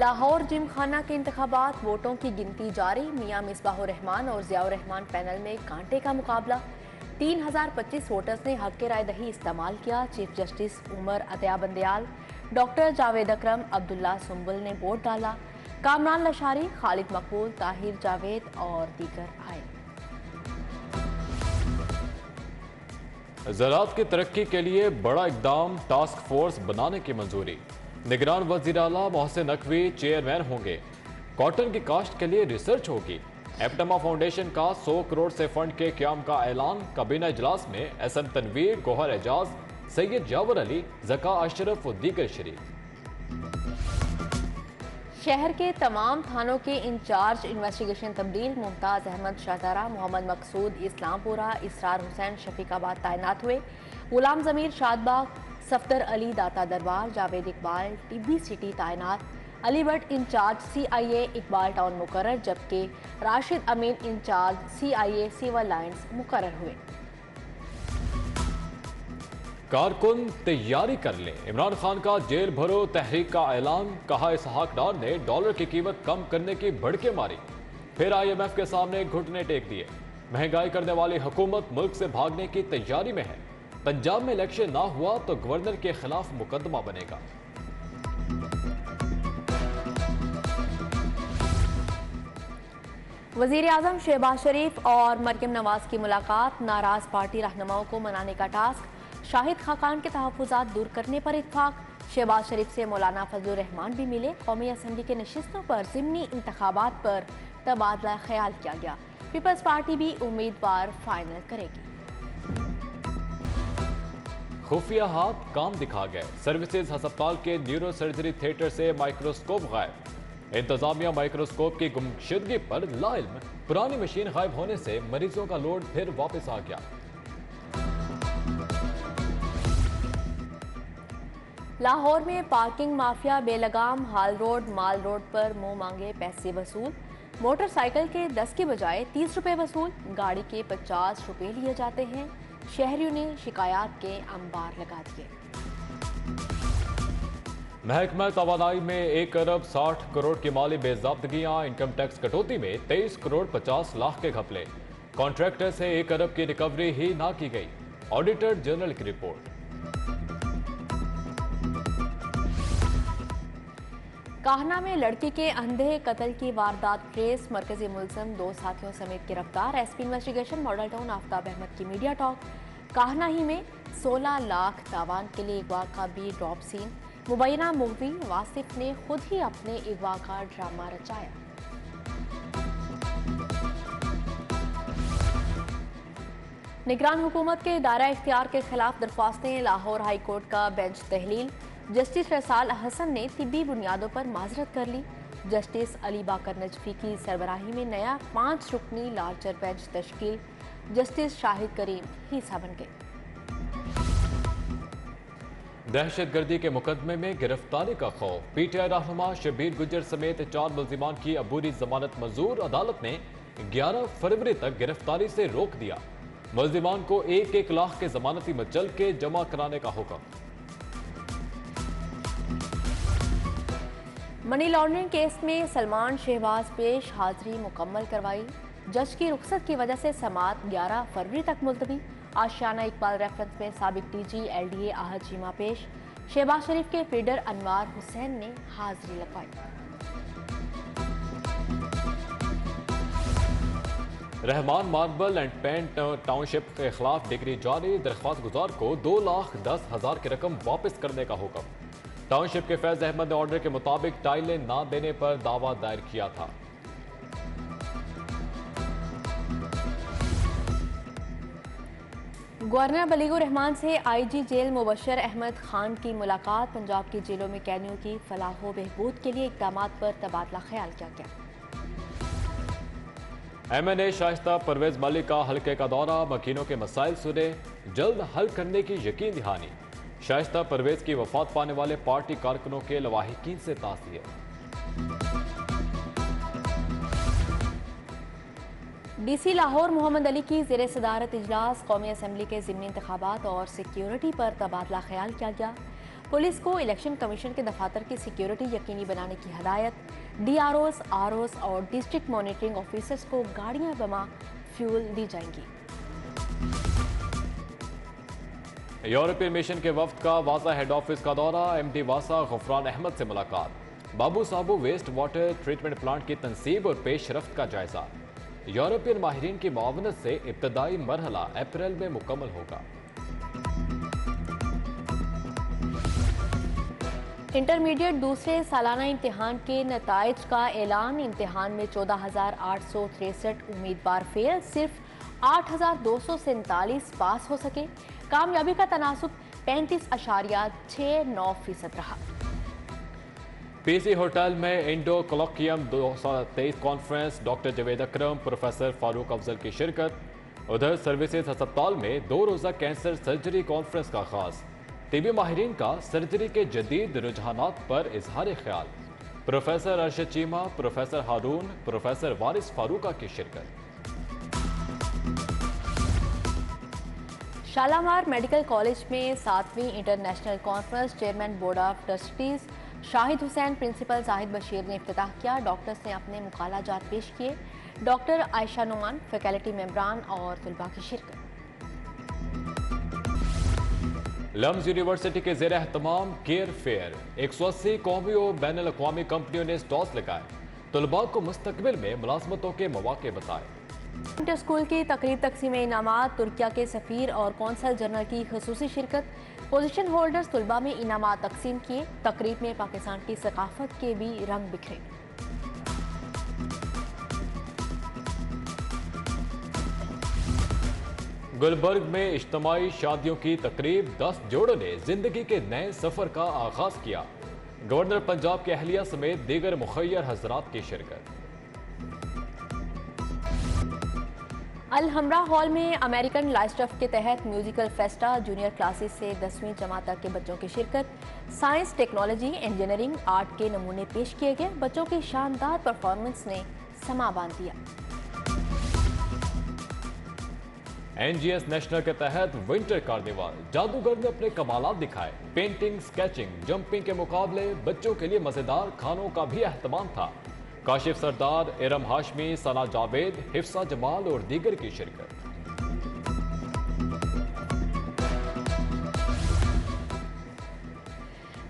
Lahore gym खाना के इंतखाबात, वोटों की गिनती जारी। मियां मिसबाहुर रहमान और ज़ियाउर रहमान पैनल में कांटे का मुकाबला। 3025 वोटर्स ने हक राय दही इस्तेमाल किया। Chief justice Umar Atta Bandial, doctor Javed Akram, Abdullah Sumbul ने वोट डाला। कामरान लशारी, खालिद मकबूल, ताहिर जावेद और दीगर आए। ज़राअत की तरक्की के लिए बड़ा इकदाम, टास्क फोर्स बनाने की मंजूरी। निगरान वज़ीर आला मोहसिन नकवी चेयरमैन होंगे। कॉटन की काश्त के लिए रिसर्च होगी। एप्टमा फाउंडेशन का 100 करोड़ से फंड के क्याम का ऐलान। काबीना इजलास में एहसन तनवीर, गौहर एजाज, सैयद जावर अली, ज़का अशरफ और दीगर शरीक। शहर के तमाम थानों के इंचार्ज इन्वेस्टिगेशन तब्दील। मुमताज अहमद शाहदारा, मोहम्मद मकसूद इस्लामपुरा, इसरार हुसैन शफीकाबाद तैनात हुए। गुलाम जमीर शादबाग, सफदर अली दाता दरबार, जावेद इकबाल टिब्बी सिटी तैनात। Ali Bhatt incharge CIA Iqbal town मुकर्रर, जबकि Rashid Amin incharge CIA civil lines मुकर्रर हुए। कारकुन तैयारी कर लें, इमरान खान का जेल भरो तहरीक का ऐलान। कहा इसहाक डार ने डॉलर की कीमत कम करने की भड़के मारी। फिर IMF के सामने घुटने टेक दिए। महंगाई करने वाली हुकूमत मुल्क से भागने की तैयारी में है। पंजाब में इलेक्शन ना हुआ तो गवर्नर के खिलाफ मुकदमा बनेगा। वजीर आजम शहबाज शरीफ और मरियम नवाज की मुलाकात। नाराज पार्टी रहनुमाओं को मनाने का टास्क। शाहिद खाकान के तहफुजात दूर करने पर इत्फाक। शहबाज शरीफ से मौलाना फजलुर रहमान भी मिले। कौमी असम्बली के नशिस्तों पर ज़िमनी इंतखाबात पर तबादला ख्याल किया गया। पीपल्स पार्टी भी उम्मीदवार फाइनल करेगी। खुफिया हाथ काम दिखा गए। सर्विसेज अस्पताल के न्यूरो सर्जरी थिएटर से माइक्रोस्कोप गायब। इंतजामिया माइक्रोस्कोप की गुमशुदगी पर लाइल्म। पुरानी मशीन गायब होने से मरीजों का लोड फिर वापस आ गया। लाहौर में पार्किंग माफिया बेलगाम। हाल रोड, माल रोड पर मुंह मांगे पैसे वसूल। मोटरसाइकिल के 10 की बजाय 30 रुपए वसूल। गाड़ी के 50 रुपए लिए जाते हैं। शहरियों ने शिकायत के अंबार लगा दिए। महकमा तवानाई में 1 अरब 60 करोड़ की माली बेज़ाब्तगियां। इनकम टैक्स कटौती में 23 करोड़ 50 लाख के घपले। कॉन्ट्रैक्टर से 1 अरब की रिकवरी ही ना की गई। ऑडिटर जनरल की रिपोर्ट। काहना में लड़की के अंधे कत्ल की वारदात ट्रेस। मरकजी मुलजिम 2 साथियों समेत गिरफ्तार। SP investigation model town Aftab Ahmed की मीडिया टॉक। काहना ही में 16 लाख तावान के लिए अगवा का भी ड्रॉप सीन। मुबैना मूवी वासिफ ने खुद ही अपने अगवा का ड्रामा रचाया। निगरान हुकूमत के दायरा इख्तियार के खिलाफ दरख्वास्तें। लाहौर हाई कोर्ट का बेंच तहलील। जस्टिस रसाल हसन ने तिब्बी बुनियादों पर माजरत कर ली। जस्टिस अली बाकर नजफी की सरबराही में नया 5 रुकनी लार्जर बेंच तश्कील। जस्टिस शाहिद करीम हिस्सा बन गए। दहशतगर्दी के मुकदमे में गिरफ्तारी का खौफ। PTI रहनुमा शब्बीर गुज्जर समेत 4 मुल्जिमान की अबूरी जमानत मंजूर। अदालत ने 11 फरवरी तक गिरफ्तारी से रोक दिया। मुल्जिमान को 1-1 लाख के जमानती मचल के जमा कराने का हुक्म। मनी लॉन्ड्रिंग केस में सलमान शहबाज पेश। हाजिरी मुकम्मल करवाई। जज की रुख्सत की वजह से समाअत 11 फरवरी तक मुलतवी। आशियाना इकबाल रेफरेंस में साबिक DG LDA आहद चीमा पेश। शहबाज शरीफ के फीडर अनवार हुसैन ने हाजिरी लगवाई। Rehman marble and paint township के खिलाफ डिग्री जारी। दरख्वास्त गुजार को 2,10,000 की रकम वापस करने का हुक्म। टाउनशिप के फैज अहमद ने ऑर्डर के मुताबिक टाइलें ना देने पर दावा दायर किया था। गवर्नर बलीगुर रहमान से IG जेल मुबशर अहमद खान की मुलाकात। पंजाब की जेलों में कैदियों की फलाह बहबूद के लिए इक़दामात पर तबादला ख्याल किया गया। MNA शाइस्ता परवेज मलिक का हल्के का दौरा। मकीनों के मसाइल सुने, जल्द हल करने की यकीन दहानी। शाइस्ता परवेज की वफात पाने वाले पार्टी कारकुनों के लवाहिकीन से ताज़ियत। DC लाहौर मोहम्मद अली की ज़ेरे सदारत इजलास। कौमी असम्बली के ज़िमनी इंतखाबात और सिक्योरिटी पर तबादला ख्याल किया गया। पुलिस को इलेक्शन कमीशन के दफातर की सिक्योरिटी यकीनी बनाने की हदायत। DROs, ROs और डिस्ट्रिक्ट मॉनिटरिंग ऑफिसर्स को गाड़ियां बमा फ्यूल दी जाएंगी। यूरोपियन मिशन के वफ्द का वासा हेड ऑफिस का दौरा। MD वासा गुफरान अहमद से मुलाकात। बाबू साबू वेस्ट वाटर ट्रीटमेंट प्लांट की तनसीब और पेशरफ्त का जायजा। यूरोपियन माहिरीन की मुआवनत से इब्तदाई मरहला अप्रैल में मुकम्मल होगा। इंटरमीडिएट दूसरे सालाना इम्तिहान के नताइज का ऐलान। इम्तिहान में 14,863 उम्मीदवार फेल, सिर्फ 8,247 पास हो सके। कामयाबी का तनासुब 35.69% रहा। PC होटल में इंडो कोलोकियम 2023 कॉन्फ्रेंस। डॉक्टर जवेद अकरम, प्रोफेसर फारूक अफजल की शिरकत। उधर सर्विसेज अस्पताल में 2 रोज़ा कैंसर सर्जरी कॉन्फ्रेंस का खास। टीबी माहिरीन का सर्जरी के जदीद रुझानात पर इजहार ख्याल। Professor Arshad Cheema, professor Haroon, professor Waris Farooqa की शिरकत। शालामार मेडिकल कॉलेज में 7वीं international conference. Chairman board of trustees Shahid Hussain, principal Zahid Bashir ने इफ्तिताह किया। डॉक्टर्स ने अपने मुकालाजात पेश किए। डॉक्टर आयशा नुमान, फैकल्टी मेंबरान और तलबा की शिरकत। लम्स यूनिवर्सिटी के जेर एहतमाम केयर फेयर। 180 कौमी और बैन अल-अक़वामी कंपनियों ने स्टॉल्स लगाए। तलबा को मुस्तकबिल में मुलाजमतों के मौके बताए। इंटर स्कूल की तकरीब तकसीम इनामात। तुर्किया के सफीर और कौंसल जनरल की खसूसी शिरकत। पोजीशन होल्डर्स तलबा में इनामात तकसीम किए। तकरीब में पाकिस्तान की सकाफत के भी रंग बिखरे। गुलबर्ग में इज्तिमाई शादियों की तकरीब। 10 जोड़ों ने जिंदगी के नए सफर का आगाज किया। गवर्नर पंजाब के अहलिया समेत दीगर मुखय्यर हजरात की शिरकत। अल हमरा हॉल में अमेरिकन लाइस्टफ के तहत म्यूजिकल फेस्टा। जूनियर क्लासेस से 10वीं जमात तक के बच्चों की शिरकत। साइंस, टेक्नोलॉजी, इंजीनियरिंग, आर्ट के नमूने पेश किए गए। बच्चों की शानदार परफॉर्मेंस ने समा बांध दिया। NGS नेशनल के तहत विंटर कार्निवाल। जादूगर ने अपने कमालात दिखाए। पेंटिंग, स्केचिंग, जंपिंग के मुकाबले। बच्चों के लिए मजेदार खानों का भी एहतमाम था। काशिफ सरदार, इरम हाशमी, सना जावेद, हिफ्सा जमाल और दीगर की शिरकत।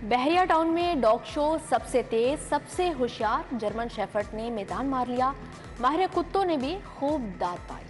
बहरिया टाउन में डॉग शो। सबसे तेज, सबसे होशियार जर्मन शेफर्ड ने मैदान मार लिया। माहिर कुत्तों ने भी खूब दाद पाई।